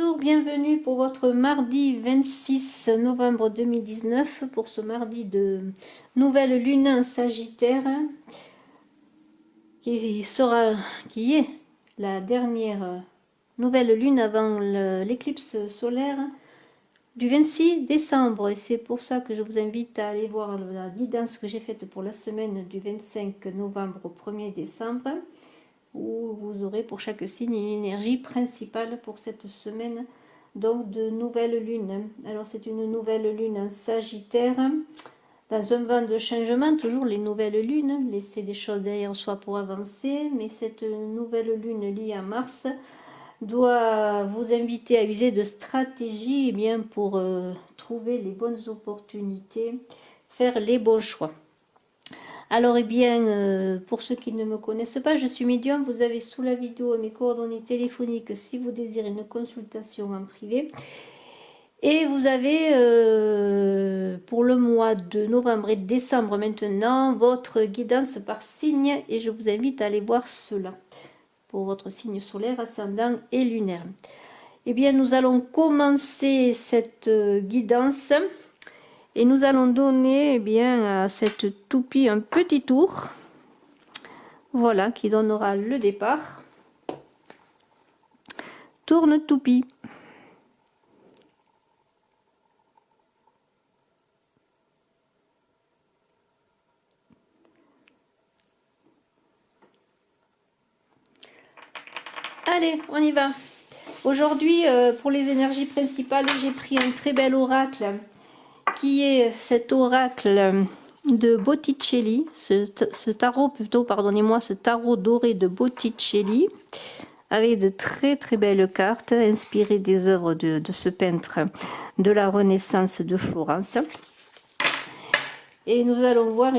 Bonjour, bienvenue pour votre mardi 26 novembre 2019, pour ce mardi de nouvelle lune en Sagittaire, qui est la dernière nouvelle lune avant l'éclipse solaire du 26 décembre. Et c'est pour ça que je vous invite à aller voir la guidance que j'ai faite pour la semaine du 25 novembre au 1er décembre, où vous aurez pour chaque signe une énergie principale pour cette semaine donc de nouvelle lune. Alors c'est une nouvelle lune en Sagittaire, dans un vent de changement, toujours les nouvelles lunes, laisser des choses derrière soi pour avancer, mais cette nouvelle lune liée à Mars doit vous inviter à user de stratégie bien pour trouver les bonnes opportunités, faire les bons choix. Alors, pour ceux qui ne me connaissent pas, je suis médium. Vous avez sous la vidéo mes coordonnées téléphoniques si vous désirez une consultation en privé. Et vous avez pour le mois de novembre et de décembre maintenant votre guidance par signe. Et je vous invite à aller voir cela pour votre signe solaire, ascendant et lunaire. Nous allons commencer cette guidance. Et nous allons donner à cette toupie un petit tour. Voilà, qui donnera le départ. Tourne toupie. Allez, on y va. Aujourd'hui, pour les énergies principales, j'ai pris un très bel oracle, qui est cet oracle de Botticelli, ce tarot plutôt, pardonnez-moi, ce tarot doré de Botticelli, avec de très très belles cartes inspirées des œuvres de ce peintre de la Renaissance de Florence. Et nous allons voir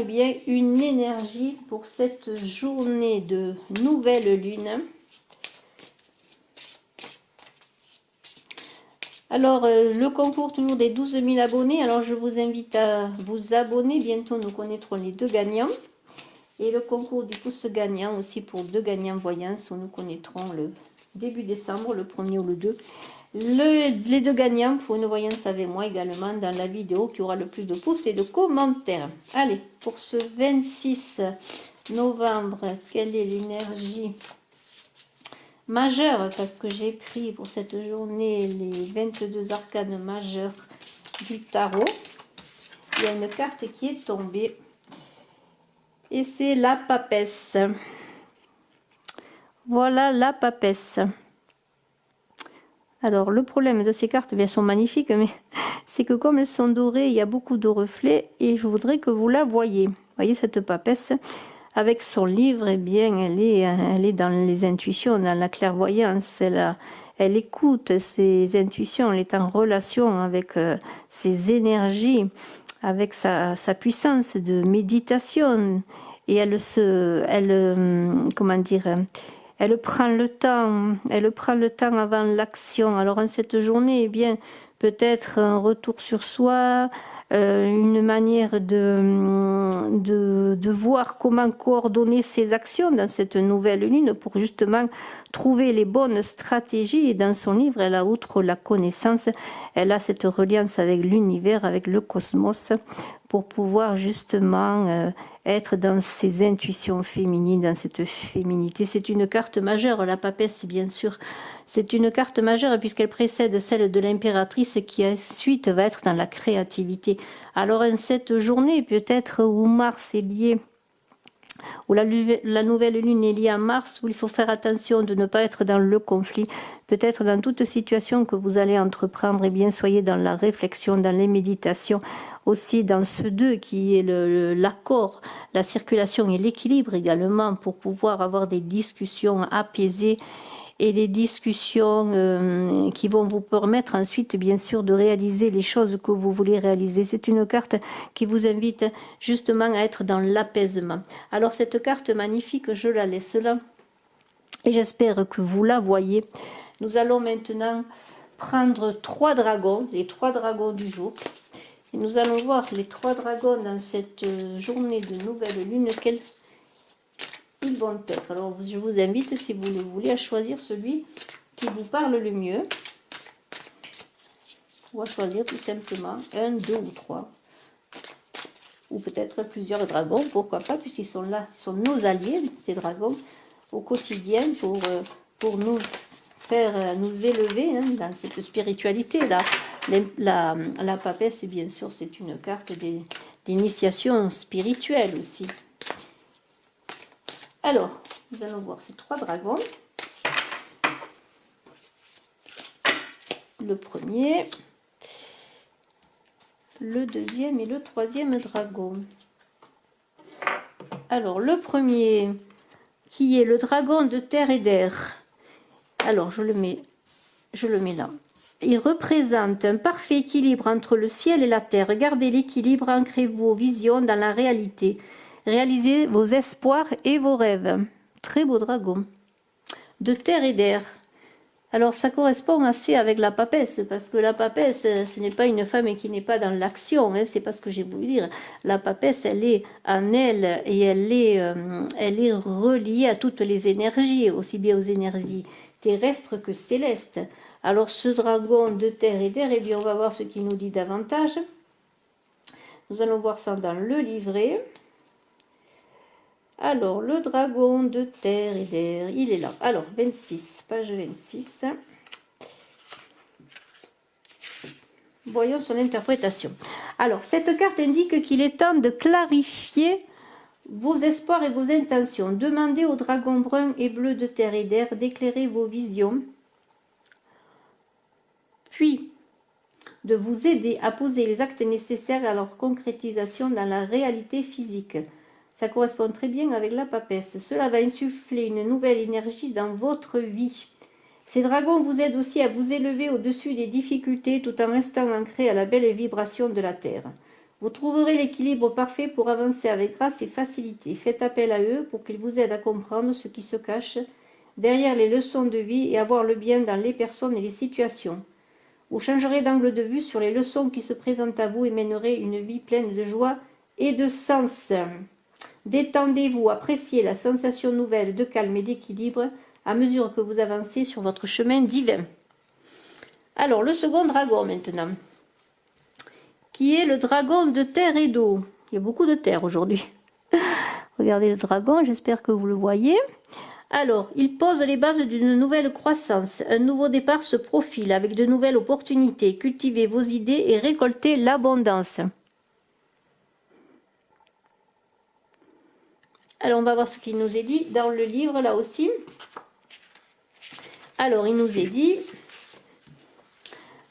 une énergie pour cette journée de nouvelle lune. Alors, le concours toujours des 12 000 abonnés. Alors, je vous invite à vous abonner. Bientôt, nous connaîtrons les deux gagnants. Et le concours du pouce gagnant aussi pour deux gagnants voyance, où nous connaîtrons le début décembre, le 1er ou le 2. Les deux gagnants pour une voyance avec moi également dans la vidéo qui aura le plus de pouces et de commentaires. Allez, pour ce 26 novembre, quelle est l'énergie majeure, parce que j'ai pris pour cette journée les 22 arcanes majeures du tarot. Il y a une carte qui est tombée et c'est la papesse. Voilà la papesse. Alors le problème de ces cartes, elles sont magnifiques, mais c'est que comme elles sont dorées, il y a beaucoup de reflets et je voudrais que vous la voyez. Vous voyez cette papesse avec son livre, elle est dans les intuitions, dans la clairvoyance. Elle écoute ses intuitions, elle est en relation avec ses énergies, avec sa puissance de méditation. Et elle prend le temps avant l'action. Alors en cette journée, peut-être un retour sur soi, une manière de voir comment coordonner ses actions dans cette nouvelle lune pour justement trouver les bonnes stratégies. Et dans son livre, elle a, outre la connaissance, elle a cette reliance avec l'univers, avec le cosmos, pour pouvoir justement être dans ses intuitions féminines, dans cette féminité. C'est une carte majeure, la papesse, bien sûr. C'est une carte majeure puisqu'elle précède celle de l'impératrice qui ensuite va être dans la créativité. Alors en cette journée, peut-être où Mars est lié, où la nouvelle lune est liée à Mars, où il faut faire attention de ne pas être dans le conflit. Peut-être dans toute situation que vous allez entreprendre, soyez dans la réflexion, dans les méditations, aussi dans ce 2 qui est l'accord, la circulation et l'équilibre également, pour pouvoir avoir des discussions apaisées et des discussions qui vont vous permettre ensuite, bien sûr, de réaliser les choses que vous voulez réaliser. C'est une carte qui vous invite justement à être dans l'apaisement. Alors cette carte magnifique, je la laisse là et j'espère que vous la voyez. Nous allons maintenant prendre 3 dragons, les 3 dragons du jour. Et nous allons voir les 3 dragons dans cette journée de nouvelle lune, quels ils vont être. Alors je vous invite, si vous le voulez, à choisir celui qui vous parle le mieux. On va choisir tout simplement un, deux ou trois. Ou peut-être plusieurs dragons, pourquoi pas, puisqu'ils sont là, ils sont nos alliés, ces dragons, au quotidien, pour nous faire nous élever dans cette spiritualité-là. La papesse, bien sûr, c'est une carte d'initiation spirituelle aussi. Alors, nous allons voir ces trois dragons. Le premier, le deuxième et le troisième dragon. Alors, le premier, qui est le dragon de terre et d'air. Alors, je le mets là. Il représente un parfait équilibre entre le ciel et la terre. Gardez l'équilibre, ancrez vos visions dans la réalité. Réalisez vos espoirs et vos rêves. Très beau dragon. De terre et d'air. Alors ça correspond assez avec la papesse, parce que la papesse, ce n'est pas une femme qui n'est pas dans l'action, c'est pas ce que j'ai voulu dire. La papesse, elle est en elle et elle est reliée à toutes les énergies, aussi bien aux énergies terrestres que célestes. Alors ce dragon de terre et d'air, eh bien on va voir ce qu'il nous dit davantage. Nous allons voir ça dans le livret. Alors, le dragon de terre et d'air, il est là. Alors, 26, page 26. Voyons son interprétation. Alors, cette carte indique qu'il est temps de clarifier vos espoirs et vos intentions. Demandez au dragon brun et bleu de terre et d'air d'éclairer vos visions, puis de vous aider à poser les actes nécessaires à leur concrétisation dans la réalité physique. Ça correspond très bien avec la papesse. Cela va insuffler une nouvelle énergie dans votre vie. Ces dragons vous aident aussi à vous élever au-dessus des difficultés tout en restant ancrés à la belle vibration de la terre. Vous trouverez l'équilibre parfait pour avancer avec grâce et facilité. Faites appel à eux pour qu'ils vous aident à comprendre ce qui se cache derrière les leçons de vie et à voir le bien dans les personnes et les situations. Vous changerez d'angle de vue sur les leçons qui se présentent à vous et mènerez une vie pleine de joie et de sens. Détendez-vous, appréciez la sensation nouvelle de calme et d'équilibre à mesure que vous avancez sur votre chemin divin. Alors, le second dragon maintenant, qui est le dragon de terre et d'eau. Il y a beaucoup de terre aujourd'hui. Regardez le dragon, j'espère que vous le voyez. Alors, il pose les bases d'une nouvelle croissance. Un nouveau départ se profile avec de nouvelles opportunités. Cultivez vos idées et récoltez l'abondance. Alors, on va voir ce qu'il nous est dit dans le livre, là aussi. Alors, il nous est dit,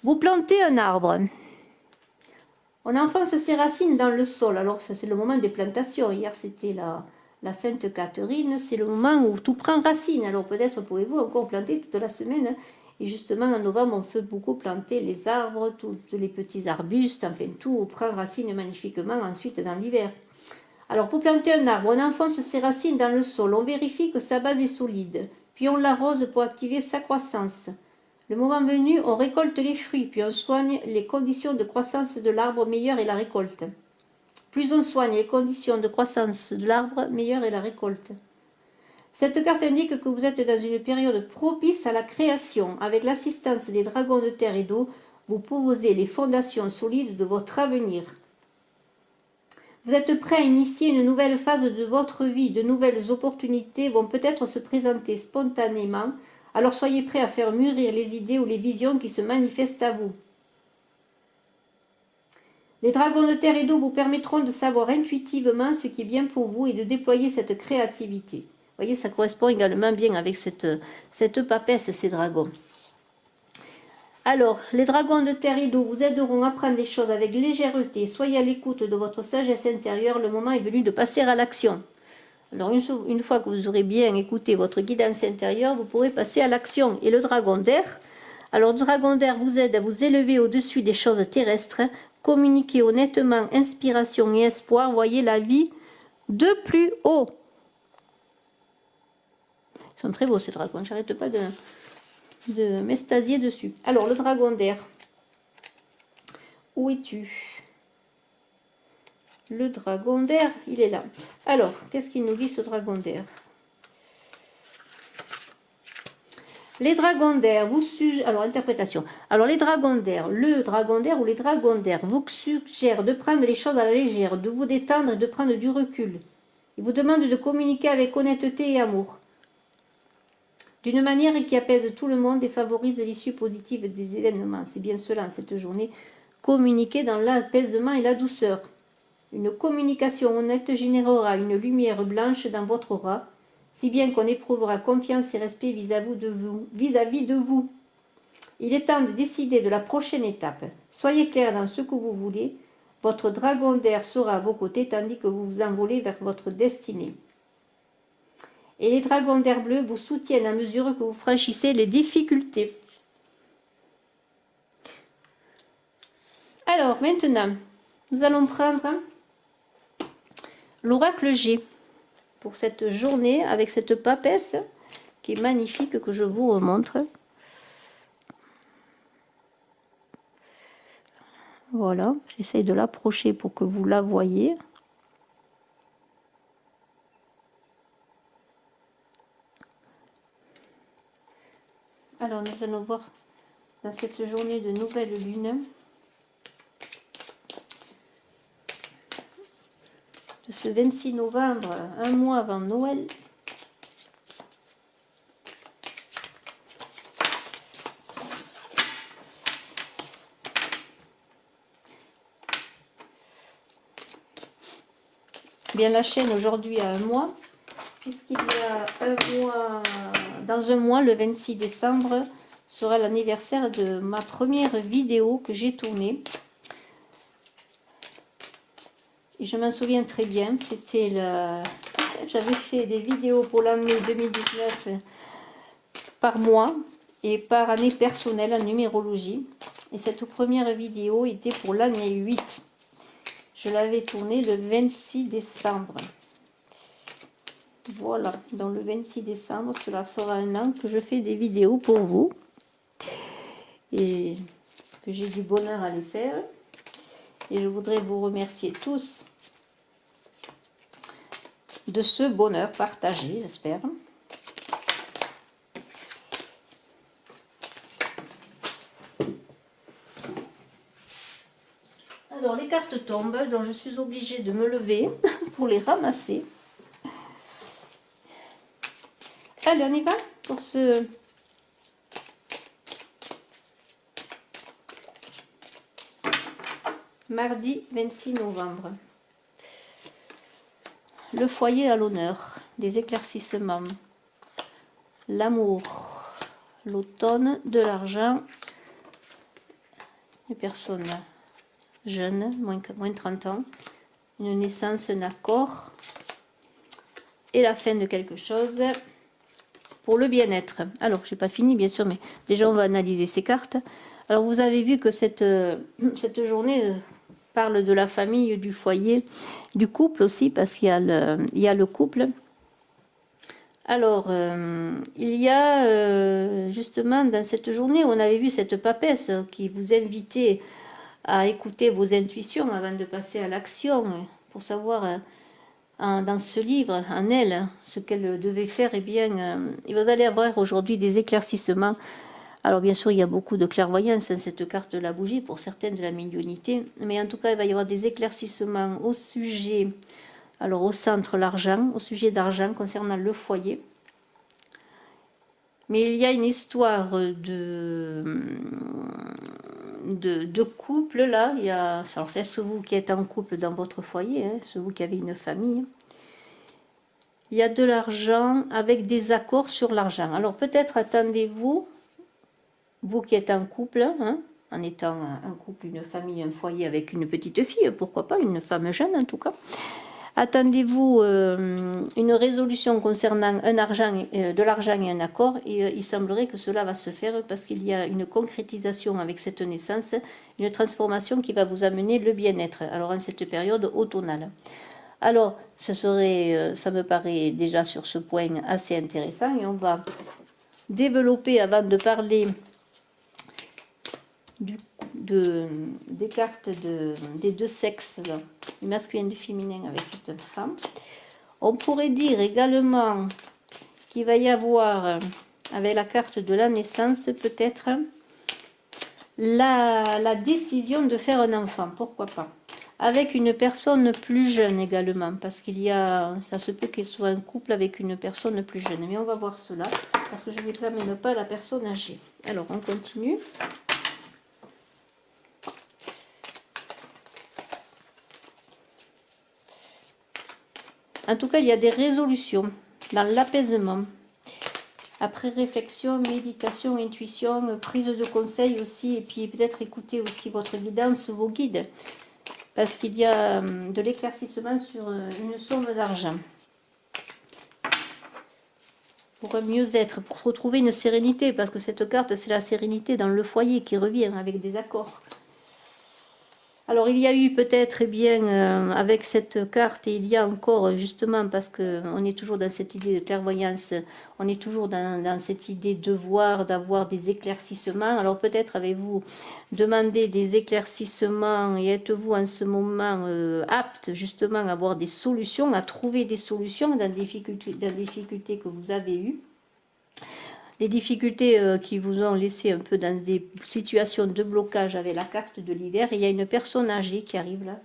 vous plantez un arbre. On enfonce ses racines dans le sol. Alors, ça, c'est le moment des plantations. Hier, c'était la Sainte Catherine. C'est le moment où tout prend racine. Alors, peut-être pouvez-vous encore planter toute la semaine. Et justement, en novembre, on fait beaucoup planter les arbres, tous les petits arbustes. Enfin, tout prend racine magnifiquement ensuite dans l'hiver. Alors, pour planter un arbre, on enfonce ses racines dans le sol, on vérifie que sa base est solide, puis on l'arrose pour activer sa croissance. Le moment venu, on récolte les fruits, puis on soigne les conditions de croissance de l'arbre, meilleure est la récolte. Plus on soigne les conditions de croissance de l'arbre, meilleure est la récolte. Cette carte indique que vous êtes dans une période propice à la création. Avec l'assistance des dragons de terre et d'eau, vous posez les fondations solides de votre avenir. Vous êtes prêt à initier une nouvelle phase de votre vie. De nouvelles opportunités vont peut-être se présenter spontanément. Alors soyez prêt à faire mûrir les idées ou les visions qui se manifestent à vous. Les dragons de terre et d'eau vous permettront de savoir intuitivement ce qui est bien pour vous et de déployer cette créativité. Vous voyez, ça correspond également bien avec cette papesse, ces dragons. Alors, les dragons de terre et d'eau vous aideront à prendre les choses avec légèreté. Soyez à l'écoute de votre sagesse intérieure. Le moment est venu de passer à l'action. Alors, une fois que vous aurez bien écouté votre guidance intérieure, vous pourrez passer à l'action. Et le dragon d'air, alors le dragon d'air vous aide à vous élever au-dessus des choses terrestres. Communiquez honnêtement, inspiration et espoir. Voyez la vie de plus haut. Ils sont très beaux ces dragons. J'arrête pas de m'extasier dessus. Alors, le dragon d'air. Où es-tu? Le dragon d'air, il est là. Alors, qu'est-ce qu'il nous dit ce dragon d'air? Les dragons d'air vous suggèrent... Alors, interprétation. Alors, les dragons d'air, le dragon d'air ou les dragons d'air vous suggèrent de prendre les choses à la légère, de vous détendre et de prendre du recul. Ils vous demandent de communiquer avec honnêteté et amour, d'une manière qui apaise tout le monde et favorise l'issue positive des événements. C'est bien cela, cette journée. Communiquer dans l'apaisement et la douceur. Une communication honnête générera une lumière blanche dans votre aura, si bien qu'on éprouvera confiance et respect vis-à-vis de vous. Il est temps de décider de la prochaine étape. Soyez clair dans ce que vous voulez. Votre dragon d'air sera à vos côtés tandis que vous vous envolez vers votre destinée. Et les dragons d'air bleu vous soutiennent à mesure que vous franchissez les difficultés. Alors, maintenant, nous allons prendre l'oracle G pour cette journée avec cette papesse qui est magnifique que je vous remontre. Voilà, j'essaye de l'approcher pour que vous la voyez. Alors nous allons voir dans cette journée de nouvelle lune de ce 26 novembre, un mois avant Noël. Bien, la chaîne aujourd'hui a un mois, puisqu'il y a un mois, dans un mois, le 26 décembre, sera l'anniversaire de ma première vidéo que j'ai tournée. Et je m'en souviens très bien, c'était j'avais fait des vidéos pour l'année 2019 par mois et par année personnelle en numérologie. Et cette première vidéo était pour l'année 8. Je l'avais tournée le 26 décembre. Voilà, dans le 26 décembre, cela fera un an que je fais des vidéos pour vous. Et que j'ai du bonheur à les faire. Et je voudrais vous remercier tous de ce bonheur partagé, j'espère. Alors, les cartes tombent, donc je suis obligée de me lever pour les ramasser. Allez, on y va pour ce... mardi 26 novembre. Le foyer à l'honneur, les éclaircissements, l'amour, l'automne, de l'argent, les personnes jeunes, moins de 30 ans, une naissance, un accord et la fin de quelque chose pour le bien-être. Alors, je n'ai pas fini bien sûr, mais déjà on va analyser ces cartes. Alors, vous avez vu que cette journée parle de la famille, du foyer, du couple aussi, parce qu'il y a le couple. Alors, il y a justement dans cette journée, on avait vu cette papesse qui vous invitait à écouter vos intuitions avant de passer à l'action, pour savoir dans ce livre, en elle, ce qu'elle devait faire. Eh bien, vous allez avoir aujourd'hui des éclaircissements. Alors bien sûr, il y a beaucoup de clairvoyance dans cette carte de la bougie, pour certaines de la médiumnité, mais en tout cas, il va y avoir des éclaircissements au sujet, alors au centre, l'argent, au sujet d'argent concernant le foyer. Mais il y a une histoire de couple là. Alors c'est vous qui êtes en couple dans votre foyer, hein, c'est vous qui avez une famille. Il y a de l'argent avec des accords sur l'argent. Alors peut-être attendez-vous, vous qui êtes en couple, hein, en étant un couple, une famille, un foyer avec une petite fille, pourquoi pas, une femme jeune en tout cas. Attendez-vous une résolution concernant de l'argent et un accord, et il semblerait que cela va se faire parce qu'il y a une concrétisation avec cette naissance, une transformation qui va vous amener le bien-être, alors en cette période automnale. Alors, ça me paraît déjà sur ce point assez intéressant, et on va développer avant de parler des cartes des deux sexes, là, du masculin et du féminin avec cette femme. On pourrait dire également qu'il va y avoir avec la carte de la naissance, peut-être la décision de faire un enfant, pourquoi pas. Avec une personne plus jeune également, parce qu'il y a, ça se peut qu'il soit un couple avec une personne plus jeune. Mais on va voir cela, parce que je ne réclame même pas la personne âgée. Alors, on continue. En tout cas, il y a des résolutions dans l'apaisement. Après réflexion, méditation, intuition, prise de conseil aussi, et puis peut-être écouter aussi votre guidance, vos guides. Parce qu'il y a de l'éclaircissement sur une somme d'argent. Pour un mieux-être, pour retrouver une sérénité, parce que cette carte, c'est la sérénité dans le foyer qui revient avec des accords. Alors, il y a eu peut-être, eh bien, avec cette carte, et il y a encore, justement, parce qu'on est toujours dans cette idée de clairvoyance, on est toujours dans cette idée de voir, d'avoir des éclaircissements. Alors, peut-être avez-vous demandé des éclaircissements et êtes-vous en ce moment apte, justement, à avoir des solutions, à trouver des solutions dans les difficultés que vous avez eues. Des difficultés qui vous ont laissé un peu dans des situations de blocage avec la carte de l'hiver. Il y a une personne âgée qui arrive là.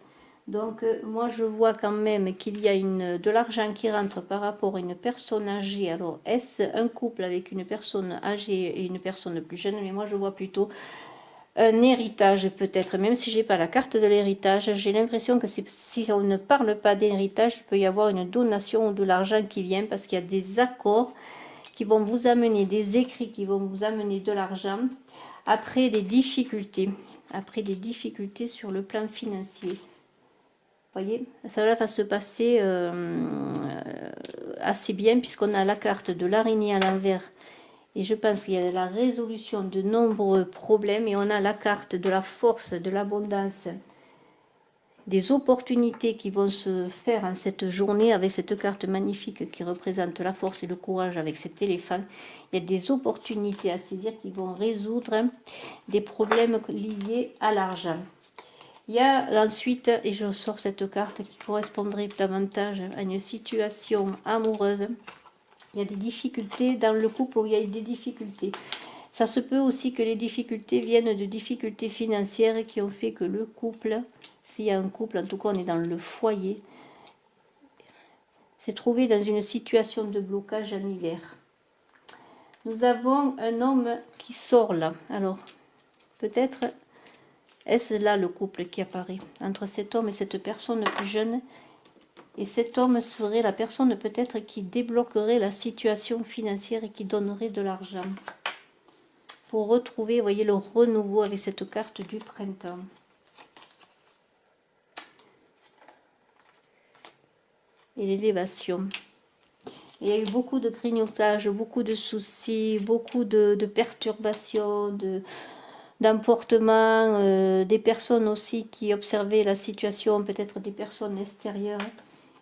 Donc moi je vois quand même qu'il y a de l'argent qui rentre par rapport à une personne âgée. Alors est-ce un couple avec une personne âgée et une personne plus jeune? Mais moi je vois plutôt un héritage peut-être. Même si j'ai pas la carte de l'héritage, j'ai l'impression que si on ne parle pas d'héritage, il peut y avoir une donation ou de l'argent qui vient parce qu'il y a des accords qui vont vous amener, des écrits qui vont vous amener de l'argent après des difficultés sur le plan financier. Voyez, ça va se passer assez bien puisqu'on a la carte de l'araignée à l'envers et je pense qu'il y a la résolution de nombreux problèmes et on a la carte de la force, de l'abondance, des opportunités qui vont se faire en cette journée avec cette carte magnifique qui représente la force et le courage avec cet éléphant. Il y a des opportunités à saisir qui vont résoudre des problèmes liés à l'argent. Il y a ensuite, et je sors cette carte qui correspondrait davantage à une situation amoureuse, il y a des difficultés dans le couple où il y a eu des difficultés. Ça se peut aussi que les difficultés viennent de difficultés financières qui ont fait que le couple, s'il y a un couple, en tout cas on est dans le foyer, s'est trouvé dans une situation de blocage en hiver. Nous avons un homme qui sort là. Alors, peut-être est-ce là le couple qui apparaît entre cet homme et cette personne plus jeune. Et cet homme serait la personne peut-être qui débloquerait la situation financière et qui donnerait de l'argent. Pour retrouver, vous voyez, le renouveau avec cette carte du printemps. Et l'élévation. Il y a eu beaucoup de grignotage, beaucoup de soucis, beaucoup de perturbations, d'emportements, des personnes aussi qui observaient la situation, peut-être des personnes extérieures.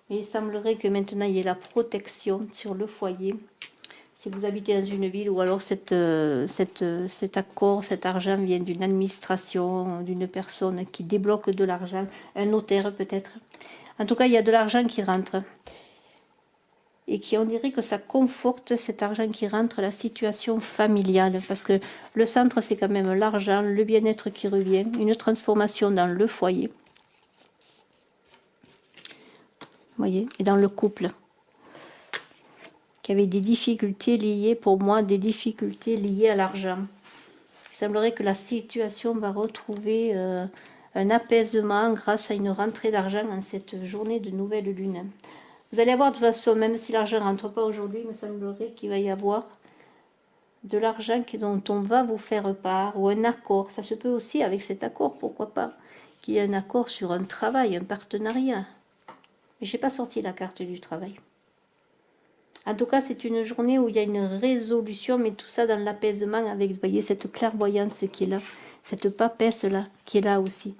Mais il semblerait que maintenant il y ait la protection sur le foyer. Si vous habitez dans une ville ou alors cet accord, cet argent vient d'une administration, d'une personne qui débloque de l'argent, un notaire peut-être. En tout cas, il y a de l'argent qui rentre. Et on dirait que ça conforte cet argent qui rentre, la situation familiale. Parce que le centre, c'est quand même l'argent, le bien-être qui revient, une transformation dans le foyer. Vous voyez, et dans le couple. Qui avait des difficultés liées, pour moi, des difficultés liées à l'argent. Il semblerait que la situation va retrouver un apaisement grâce à une rentrée d'argent en cette journée de nouvelle lune. Vous allez avoir de toute façon, même si l'argent ne rentre pas aujourd'hui, il me semblerait qu'il va y avoir de l'argent dont on va vous faire part, ou un accord. Ça se peut aussi avec cet accord, pourquoi pas, qu'il y ait un accord sur un travail, un partenariat. Mais je n'ai pas sorti la carte du travail. En tout cas, c'est une journée où il y a une résolution, mais tout ça dans l'apaisement avec, vous voyez, cette clairvoyance qui est là, cette papesse-là qui est là aussi,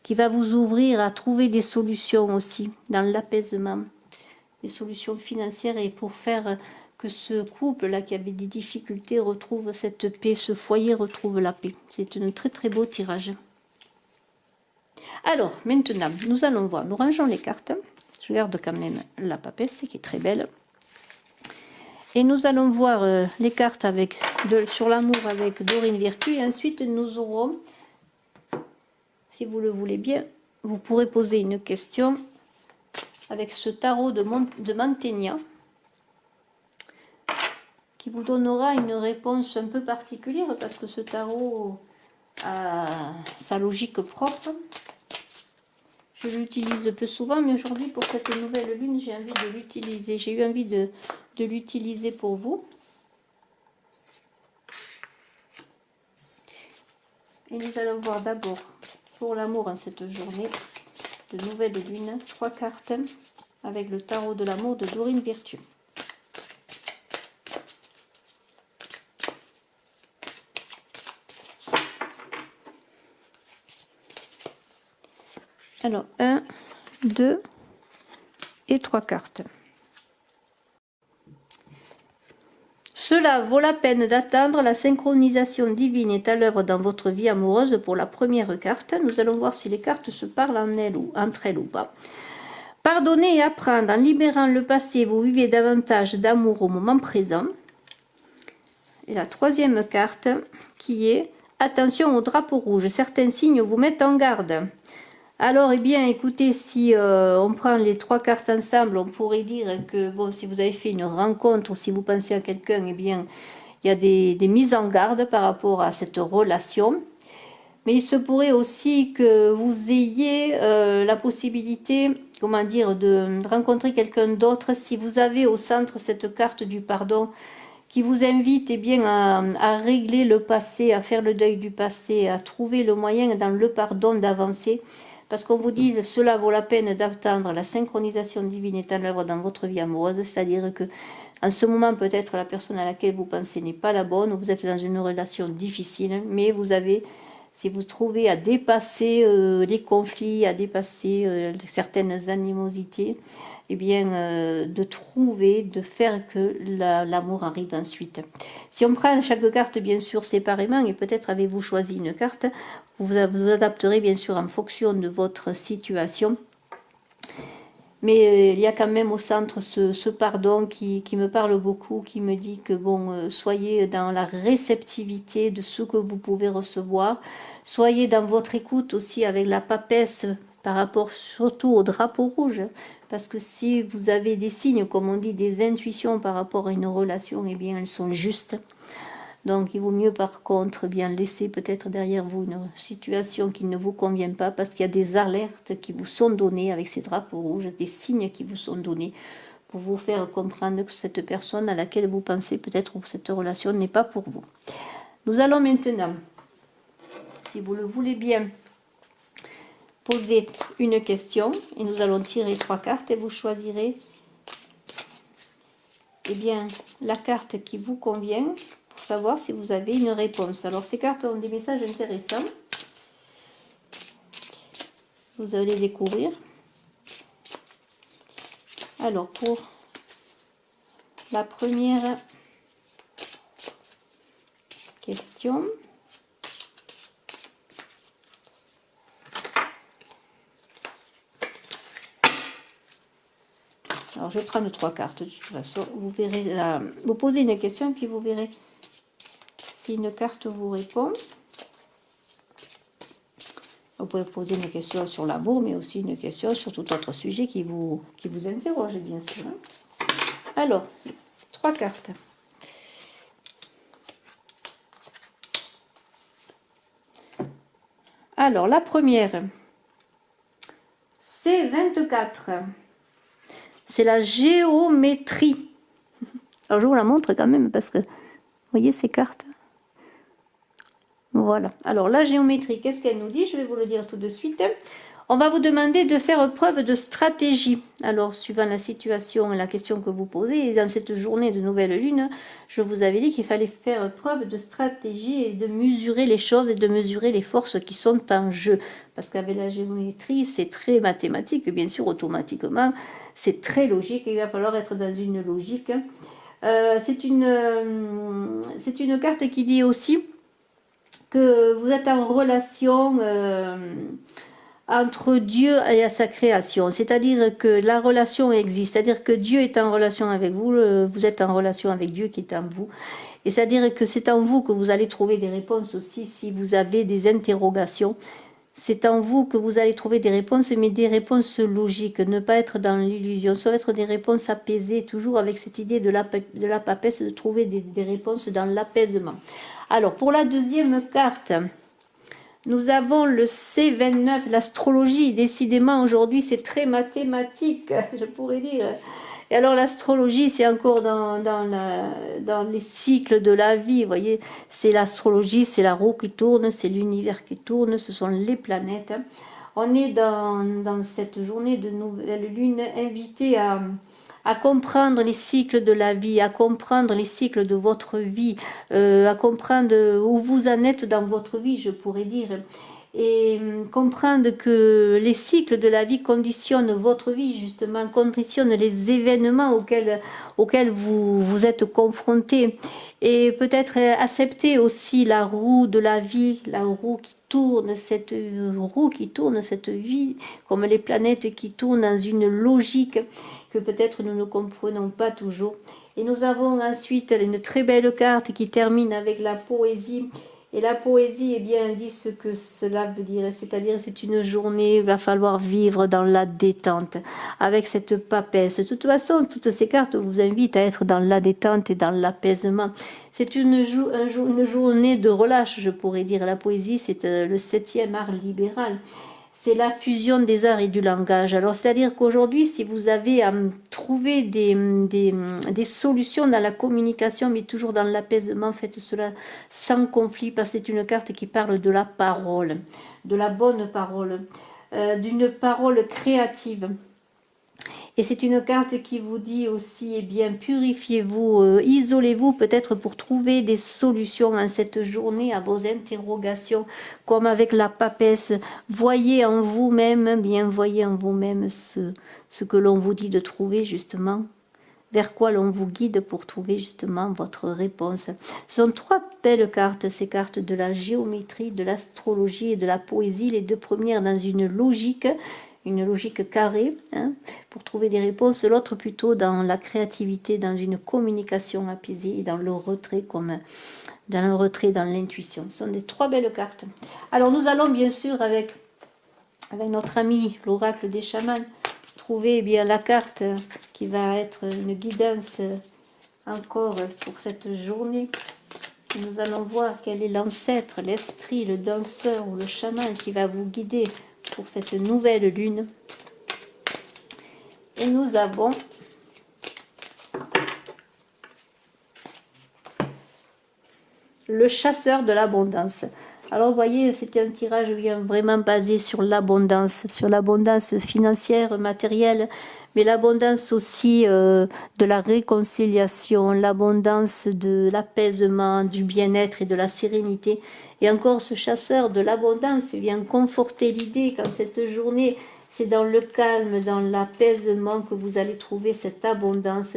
qui va vous ouvrir à trouver des solutions aussi dans l'apaisement. Des solutions financières et pour faire que ce couple-là qui avait des difficultés retrouve cette paix, ce foyer retrouve la paix. C'est un très très beau tirage. Alors, maintenant, nous allons voir, nous rangeons les cartes. Je garde quand même la papesse qui est très belle. Et nous allons voir les cartes sur l'amour avec Dorine Virtue. Et ensuite, nous aurons, si vous le voulez bien, vous pourrez poser une question avec ce tarot de Mantegna, qui vous donnera une réponse un peu particulière, parce que ce tarot a sa logique propre. Je l'utilise peu souvent, mais aujourd'hui, pour cette nouvelle lune, j'ai envie de l'utiliser. J'ai eu envie de l'utiliser pour vous. Et nous allons voir d'abord, pour l'amour en cette journée de nouvelle lune, 3 cartes avec le tarot de l'amour de Dorine Virtue. Alors, 1, 2 et 3 cartes. Cela vaut la peine d'attendre, la synchronisation divine est à l'œuvre dans votre vie amoureuse pour la première carte. Nous allons voir si les cartes se parlent entre elles ou pas. Pardonnez et apprendre, en libérant le passé, vous vivez davantage d'amour au moment présent. Et la troisième carte qui est attention au drapeau rouge, certains signes vous mettent en garde. Alors, eh bien, écoutez, si on prend les 3 cartes ensemble, on pourrait dire que, bon, si vous avez fait une rencontre ou si vous pensez à quelqu'un, eh bien, il y a des mises en garde par rapport à cette relation. Mais il se pourrait aussi que vous ayez la possibilité, comment dire, de rencontrer quelqu'un d'autre si vous avez au centre cette carte du pardon qui vous invite eh bien, à régler le passé, à faire le deuil du passé, à trouver le moyen dans le pardon d'avancer. Parce qu'on vous dit, cela vaut la peine d'attendre, la synchronisation divine est en œuvre dans votre vie amoureuse, c'est-à-dire que en ce moment, peut-être la personne à laquelle vous pensez n'est pas la bonne, ou vous êtes dans une relation difficile, mais vous avez, si vous trouvez à dépasser les conflits, à dépasser certaines animosités, eh bien, de trouver, de faire que l'amour arrive ensuite. Si on prend chaque carte, bien sûr, séparément, et peut-être avez-vous choisi une carte, vous adapterez, bien sûr, en fonction de votre situation. Mais il y a quand même au centre ce pardon qui me parle beaucoup, qui me dit que, bon, soyez dans la réceptivité de ce que vous pouvez recevoir, soyez dans votre écoute aussi avec la papesse par rapport surtout au drapeau rouge, parce que si vous avez des signes, comme on dit, des intuitions par rapport à une relation, eh bien, elles sont justes. Donc, il vaut mieux, par contre, bien laisser peut-être derrière vous une situation qui ne vous convient pas, parce qu'il y a des alertes qui vous sont données avec ces drapeaux rouges, des signes qui vous sont donnés pour vous faire comprendre que cette personne à laquelle vous pensez peut-être ou cette relation n'est pas pour vous. Nous allons maintenant, si vous le voulez bien, poser une question et nous allons tirer 3 cartes et vous choisirez eh bien, la carte qui vous convient pour savoir si vous avez une réponse. Alors, ces cartes ont des messages intéressants. Vous allez découvrir. Alors, pour la première question, alors je vais prendre 3 cartes de toute façon. Vous verrez, vous posez une question et puis vous verrez si une carte vous répond. Vous pouvez poser une question sur l'amour, mais aussi une question sur tout autre sujet qui vous interroge, bien sûr. Alors, 3 cartes. Alors, la première, c'est 24. C'est la géométrie. Alors, je vous la montre quand même parce que, vous voyez ces cartes? Voilà. Alors, la géométrie, qu'est-ce qu'elle nous dit? Je vais vous le dire tout de suite. On va vous demander de faire preuve de stratégie. Alors, suivant la situation et la question que vous posez, et dans cette journée de nouvelle lune, je vous avais dit qu'il fallait faire preuve de stratégie et de mesurer les choses et de mesurer les forces qui sont en jeu. Parce qu'avec la géométrie, c'est très mathématique, bien sûr, automatiquement, c'est très logique, il va falloir être dans une logique. C'est une carte qui dit aussi que vous êtes en relation entre Dieu et à sa création, c'est-à-dire que la relation existe, c'est-à-dire que Dieu est en relation avec vous, vous êtes en relation avec Dieu qui est en vous, et c'est-à-dire que c'est en vous que vous allez trouver des réponses aussi si vous avez des interrogations. C'est en vous que vous allez trouver des réponses, mais des réponses logiques, ne pas être dans l'illusion, ça va être des réponses apaisées, toujours avec cette idée de la papesse, de trouver des réponses dans l'apaisement. Alors, pour la deuxième carte, nous avons le C29, l'astrologie. Décidément, aujourd'hui, c'est très mathématique, je pourrais dire. Et alors, l'astrologie, c'est encore dans les cycles de la vie. Vous voyez, c'est l'astrologie, c'est la roue qui tourne, c'est l'univers qui tourne, ce sont les planètes. On est dans cette journée de nouvelle lune invité à comprendre les cycles de la vie, à comprendre les cycles de votre vie, à comprendre où vous en êtes dans votre vie, je pourrais dire, et comprendre que les cycles de la vie conditionnent votre vie, justement, conditionnent les événements auxquels vous êtes confrontés, et peut-être accepter aussi la roue de la vie, la roue qui tourne, cette vie, comme les planètes qui tournent dans une logique que peut-être nous ne comprenons pas toujours. Et nous avons ensuite une très belle carte qui termine avec la poésie. Et la poésie, eh bien, elle dit ce que cela veut dire. C'est-à-dire, c'est une journée où il va falloir vivre dans la détente, avec cette papesse. De toute façon, toutes ces cartes vous invitent à être dans la détente et dans l'apaisement. C'est une journée de relâche, je pourrais dire. La poésie, c'est le 7e art libéral. C'est la fusion des arts et du langage. Alors, c'est-à-dire qu'aujourd'hui, si vous avez à trouver des solutions dans la communication, mais toujours dans l'apaisement, faites cela sans conflit, parce que c'est une carte qui parle de la parole, de la bonne parole, d'une parole créative. Et c'est une carte qui vous dit aussi, eh bien, purifiez-vous, isolez-vous peut-être pour trouver des solutions en cette journée à vos interrogations, comme avec la papesse. Voyez en vous-même, bien voyez en vous-même ce que l'on vous dit de trouver justement, vers quoi l'on vous guide pour trouver justement votre réponse. Ce sont 3 belles cartes, ces cartes de la géométrie, de l'astrologie et de la poésie, les 2 premières dans une logique carrée, hein, pour trouver des réponses, l'autre plutôt dans la créativité, dans une communication apaisée et dans le retrait, dans l'intuition. Ce sont des 3 belles cartes. Alors nous allons bien sûr avec notre ami l'oracle des chamans trouver, eh bien, la carte qui va être une guidance encore pour cette journée. Nous allons voir quel est l'ancêtre, l'esprit, le danseur ou le chaman qui va vous guider pour cette nouvelle lune. Et nous avons le chasseur de l'abondance. Alors vous voyez, c'était un tirage vraiment basé sur l'abondance financière, matérielle, mais l'abondance aussi de la réconciliation, l'abondance de l'apaisement, du bien-être et de la sérénité. Et encore, ce chasseur de l'abondance vient conforter l'idée qu'en cette journée, c'est dans le calme, dans l'apaisement que vous allez trouver cette abondance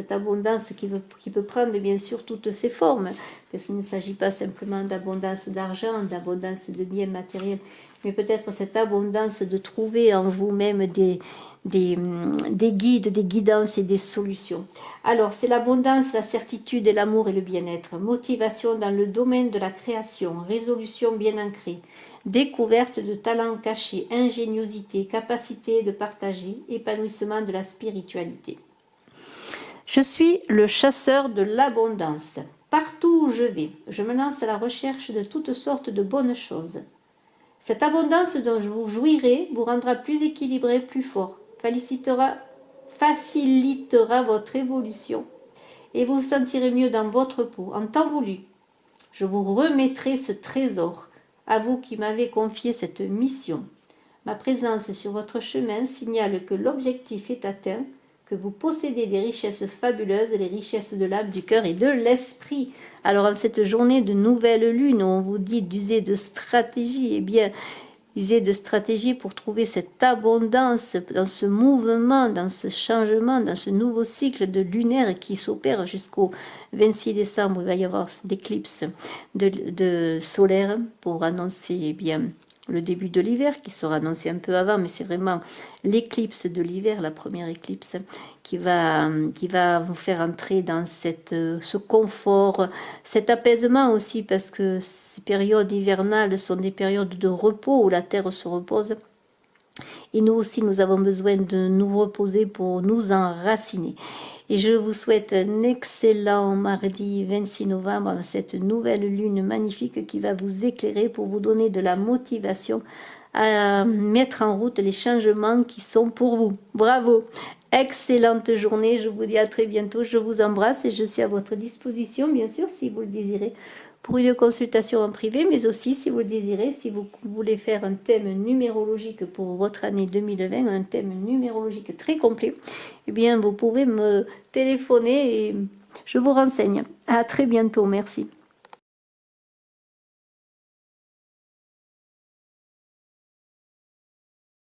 qui peut prendre bien sûr toutes ses formes, parce qu'il ne s'agit pas simplement d'abondance d'argent, d'abondance de biens matériels, mais peut-être cette abondance de trouver en vous-même des guides, des guidances et des solutions. Alors, c'est l'abondance, la certitude, l'amour et le bien-être. Motivation dans le domaine de la création, résolution bien ancrée, découverte de talents cachés, ingéniosité, capacité de partager, épanouissement de la spiritualité. Je suis le chasseur de l'abondance. Partout où je vais, je me lance à la recherche de toutes sortes de bonnes choses. Cette abondance dont vous jouirez vous rendra plus équilibré, plus fort, facilitera votre évolution et vous vous sentirez mieux dans votre peau. En temps voulu, je vous remettrai ce trésor, à vous qui m'avez confié cette mission. Ma présence sur votre chemin signale que l'objectif est atteint, que vous possédez des richesses fabuleuses, les richesses de l'âme, du cœur et de l'esprit. Alors en cette journée de nouvelle lune, où on vous dit d'user de stratégie, eh bien, user de stratégie pour trouver cette abondance dans ce mouvement, dans ce changement, dans ce nouveau cycle de lunaire qui s'opère jusqu'au 26 décembre. Il va y avoir l'éclipse de solaire pour annoncer, eh bien, le début de l'hiver qui sera annoncé un peu avant, mais c'est vraiment l'éclipse de l'hiver, la première éclipse qui va vous faire entrer dans ce confort, cet apaisement aussi, parce que ces périodes hivernales sont des périodes de repos où la terre se repose. Et nous aussi, nous avons besoin de nous reposer pour nous enraciner. Et je vous souhaite un excellent mardi 26 novembre, cette nouvelle lune magnifique qui va vous éclairer pour vous donner de la motivation à mettre en route les changements qui sont pour vous. Bravo! Excellente journée, je vous dis à très bientôt, je vous embrasse et je suis à votre disposition, bien sûr, si vous le désirez, pour une consultation en privé, mais aussi, si vous le désirez, si vous voulez faire un thème numérologique pour votre année 2020, un thème numérologique très complet, eh bien, vous pouvez me téléphoner et je vous renseigne. À très bientôt, merci.